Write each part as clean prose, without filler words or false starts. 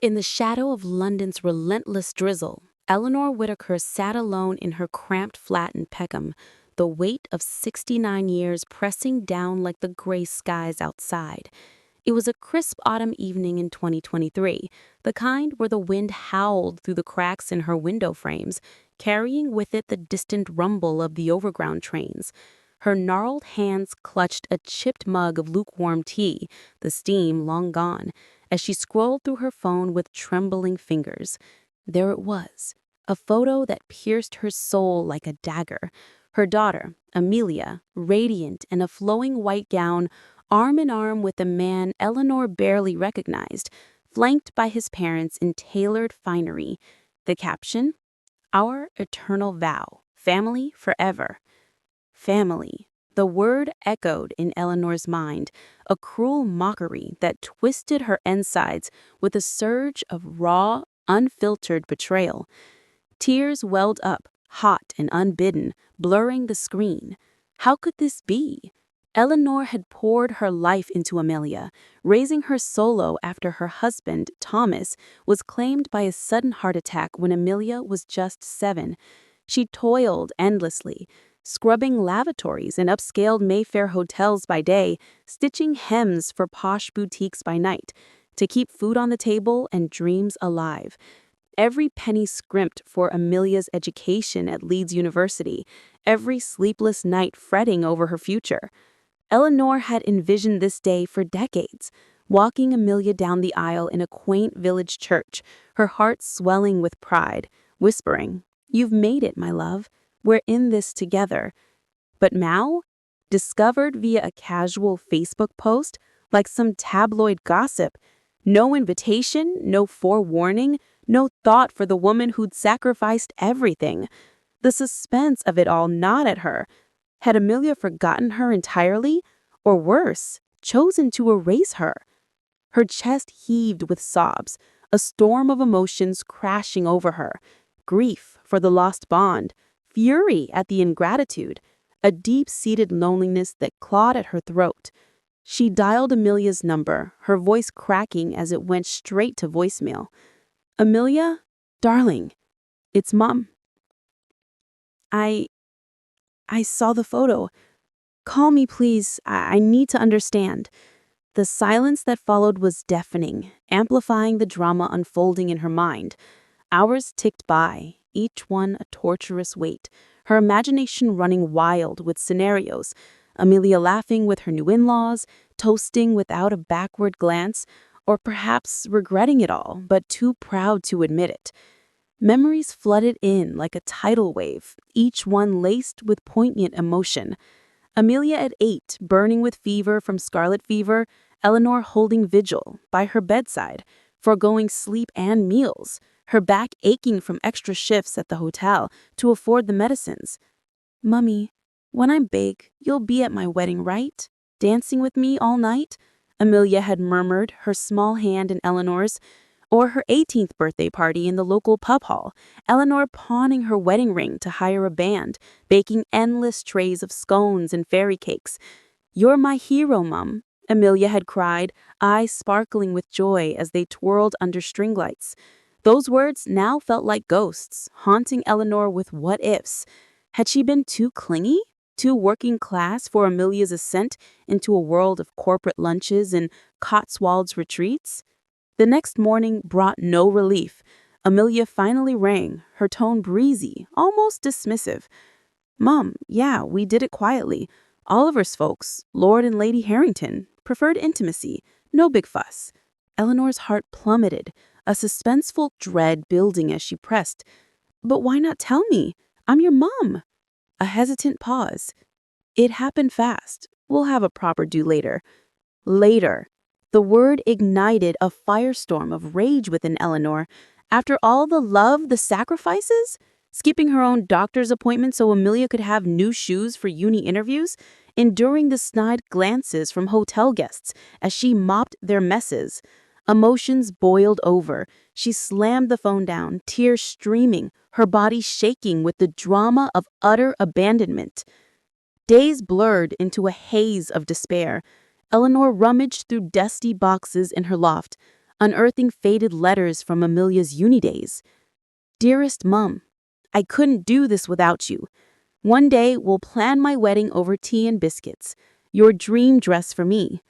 In the shadow of London's relentless drizzle, Eleanor Whitaker sat alone in her cramped flat in Peckham, the weight of 69 years pressing down like the gray skies outside. It was a crisp autumn evening in 2023, the kind where the wind howled through the cracks in her window frames, carrying with it the distant rumble of the Overground trains. Her gnarled hands clutched a chipped mug of lukewarm tea, the steam long gone, as she scrolled through her phone with trembling fingers. There it was, a photo that pierced her soul like a dagger. Her daughter, Amelia, radiant in a flowing white gown, arm in arm with a man Eleanor barely recognized, flanked by his parents in tailored finery. The caption, "Our eternal vow, family forever." Family. The word echoed in Eleanor's mind, a cruel mockery that twisted her insides with a surge of raw, unfiltered betrayal. Tears welled up, hot and unbidden, blurring the screen. How could this be? Eleanor had poured her life into Amelia, raising her solo after her husband, Thomas, was claimed by a sudden heart attack when Amelia was just 7. She toiled endlessly, scrubbing lavatories in upscale Mayfair hotels by day, stitching hems for posh boutiques by night, to keep food on the table and dreams alive. Every penny scrimped for Amelia's education at Leeds University, every sleepless night fretting over her future. Eleanor had envisioned this day for decades, walking Amelia down the aisle in a quaint village church, her heart swelling with pride, whispering, "You've made it, my love. We're in this together." But now, discovered via a casual Facebook post, like some tabloid gossip, no invitation, no forewarning, no thought for the woman who'd sacrificed everything. The suspense of it all gnawed at her. Had Amelia forgotten her entirely? Or worse, chosen to erase her? Her chest heaved with sobs, a storm of emotions crashing over her. Grief for the lost bond, fury at the ingratitude, a deep-seated loneliness that clawed at her throat. She dialed Amelia's number, her voice cracking as it went straight to voicemail. "Amelia, darling, it's Mom. I saw the photo. Call me, please. I need to understand." The silence that followed was deafening, amplifying the drama unfolding in her mind. Hours ticked by, each one a torturous wait, her imagination running wild with scenarios. Amelia laughing with her new in-laws, toasting without a backward glance, or perhaps regretting it all, but too proud to admit it. Memories flooded in like a tidal wave, each one laced with poignant emotion. Amelia at 8, burning with fever from scarlet fever, Eleanor holding vigil by her bedside, foregoing sleep and meals, her back aching from extra shifts at the hotel to afford the medicines. "Mummy, when I'm big, you'll be at my wedding, right? Dancing with me all night?" Amelia had murmured, her small hand in Eleanor's. Or her 18th birthday party in the local pub hall, Eleanor pawning her wedding ring to hire a band, baking endless trays of scones and fairy cakes. "You're my hero, Mum," Amelia had cried, eyes sparkling with joy as they twirled under string lights. Those words now felt like ghosts, haunting Eleanor with what-ifs. Had she been too clingy, too working class for Amelia's ascent into a world of corporate lunches and Cotswolds retreats? The next morning brought no relief. Amelia finally rang, her tone breezy, almost dismissive. "Mom, yeah, we did it quietly. Oliver's folks, Lord and Lady Harrington, preferred intimacy. No big fuss." Eleanor's heart plummeted, a suspenseful dread building as she pressed. "But why not tell me? I'm your mom." A hesitant pause. "It happened fast. We'll have a proper do later." Later. The word ignited a firestorm of rage within Eleanor. After all the love, the sacrifices? Skipping her own doctor's appointment so Amelia could have new shoes for uni interviews? Enduring the snide glances from hotel guests as she mopped their messes? Emotions boiled over. She slammed the phone down, tears streaming, her body shaking with the drama of utter abandonment. Days blurred into a haze of despair. Eleanor rummaged through dusty boxes in her loft, unearthing faded letters from Amelia's uni days. "Dearest Mum, I couldn't do this without you. One day we'll plan my wedding over tea and biscuits. Your dream dress for me."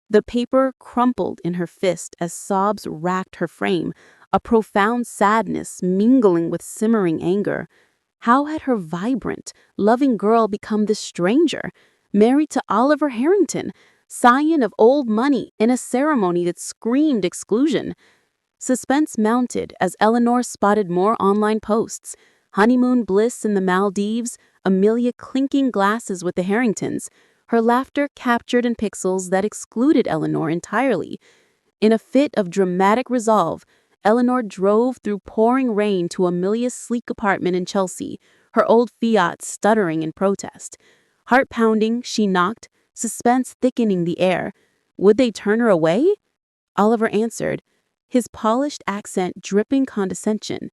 The paper crumpled in her fist as sobs racked her frame, a profound sadness mingling with simmering anger. How had her vibrant, loving girl become this stranger, married to Oliver Harrington, scion of old money, in a ceremony that screamed exclusion? Suspense mounted as Eleanor spotted more online posts. Honeymoon bliss in the Maldives, Amelia clinking glasses with the Harringtons, her laughter captured in pixels that excluded Eleanor entirely. In a fit of dramatic resolve, Eleanor drove through pouring rain to Amelia's sleek apartment in Chelsea, her old Fiat stuttering in protest. Heart pounding, she knocked, suspense thickening the air. Would they turn her away? Oliver answered, his polished accent dripping condescension.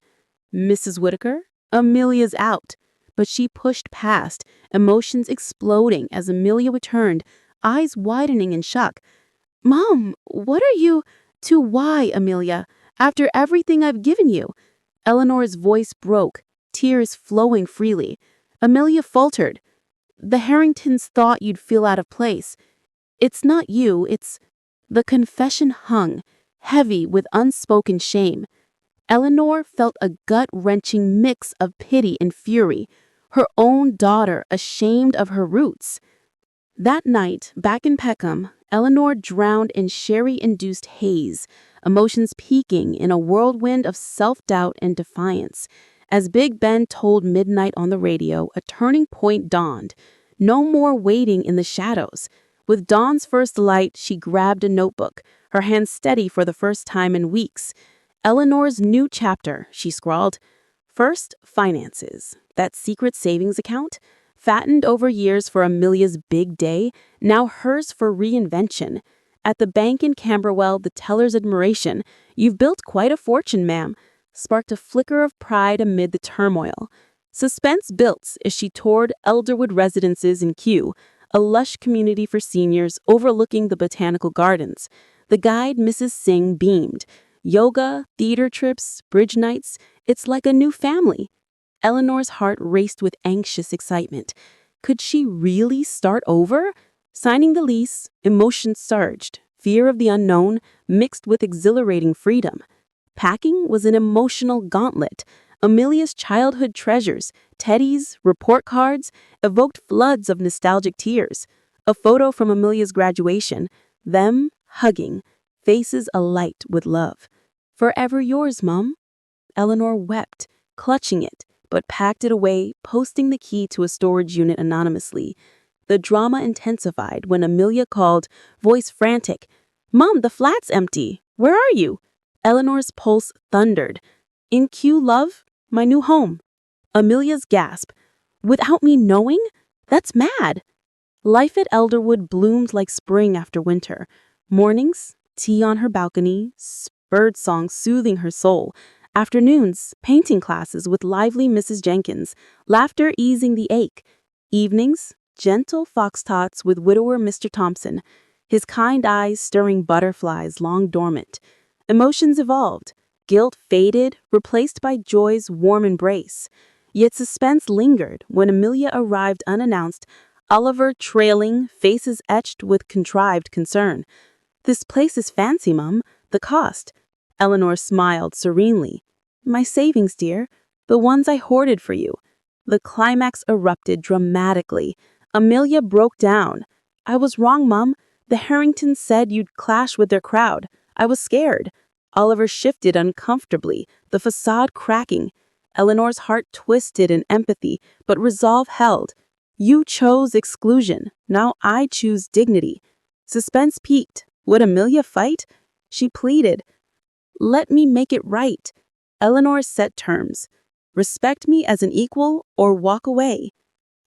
"Mrs. Whitaker, Amelia's out." But she pushed past, emotions exploding as Amelia returned, eyes widening in shock. "Mom, what are you—" "To why, Amelia, after everything I've given you?" Eleanor's voice broke, tears flowing freely. Amelia faltered. "The Harringtons thought you'd feel out of place. It's not you, it's—" The confession hung, heavy with unspoken shame. Eleanor felt a gut-wrenching mix of pity and fury, her own daughter ashamed of her roots. That night, back in Peckham, Eleanor drowned in sherry-induced haze, emotions peaking in a whirlwind of self-doubt and defiance. As Big Ben told midnight on the radio, a turning point dawned. No more waiting in the shadows. With dawn's first light, she grabbed a notebook, her hands steady for the first time in weeks. "Eleanor's new chapter," she scrawled. "First, finances. That secret savings account, fattened over years for Amelia's big day, now hers for reinvention. At the bank in Camberwell, the teller's admiration, 'You've built quite a fortune, ma'am,' sparked a flicker of pride amid the turmoil. Suspense built as she toured Elderwood Residences in Kew, a lush community for seniors overlooking the botanical gardens. The guide, Mrs. Singh, beamed. Yoga, theater trips, bridge nights, it's like a new family. Eleanor's heart raced with anxious excitement. Could she really start over? Signing the lease, emotions surged, fear of the unknown mixed with exhilarating freedom. Packing was an emotional gauntlet. Amelia's childhood treasures, teddies, report cards, evoked floods of nostalgic tears. A photo from Amelia's graduation, them hugging, faces alight with love. "Forever yours, Mum." Eleanor wept, clutching it, but packed it away, posting the key to a storage unit anonymously. The drama intensified when Amelia called, voice frantic. "Mom, the flat's empty. Where are you?" Eleanor's pulse thundered. "In Kew, love. My new home." Amelia's gasp. "Without me knowing? That's mad." Life at Elderwood bloomed like spring after winter. Mornings, tea on her balcony, birdsong soothing her soul. Afternoons, painting classes with lively Mrs. Jenkins, laughter easing the ache. Evenings, gentle foxtrots with widower Mr. Thompson, his kind eyes stirring butterflies long dormant. Emotions evolved. Guilt faded, replaced by joy's warm embrace. Yet suspense lingered when Amelia arrived unannounced, Oliver trailing, faces etched with contrived concern. "This place is fancy, Mum. The cost." Eleanor smiled serenely. "My savings, dear. The ones I hoarded for you." The climax erupted dramatically. Amelia broke down. "I was wrong, Mum. The Harringtons said you'd clash with their crowd. I was scared." Oliver shifted uncomfortably, the facade cracking. Eleanor's heart twisted in empathy, but resolve held. "You chose exclusion. Now I choose dignity." Suspense peaked. Would Amelia fight? She pleaded. "Let me make it right." Eleanor set terms. "Respect me as an equal or walk away."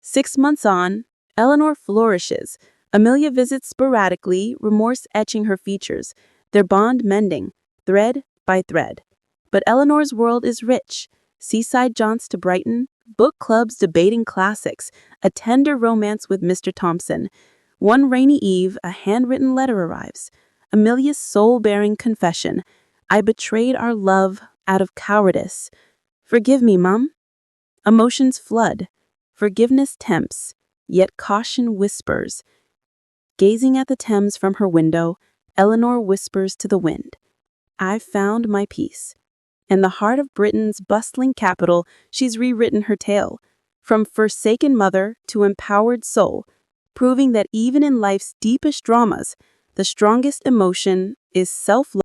6 months on, Eleanor flourishes. Amelia visits sporadically, remorse etching her features, their bond mending, thread by thread. But Eleanor's world is rich. Seaside jaunts to Brighton, book clubs debating classics, a tender romance with Mr. Thompson. One rainy eve, a handwritten letter arrives. Amelia's soul-bearing confession. I betrayed our love out of cowardice. Forgive me, Mum. Emotions flood. Forgiveness tempts, yet caution whispers. Gazing at the Thames from her window, Eleanor whispers to the wind, I've found my peace. In the heart of Britain's bustling capital, she's rewritten her tale, from forsaken mother to empowered soul, proving that even in life's deepest dramas, the strongest emotion is self-love.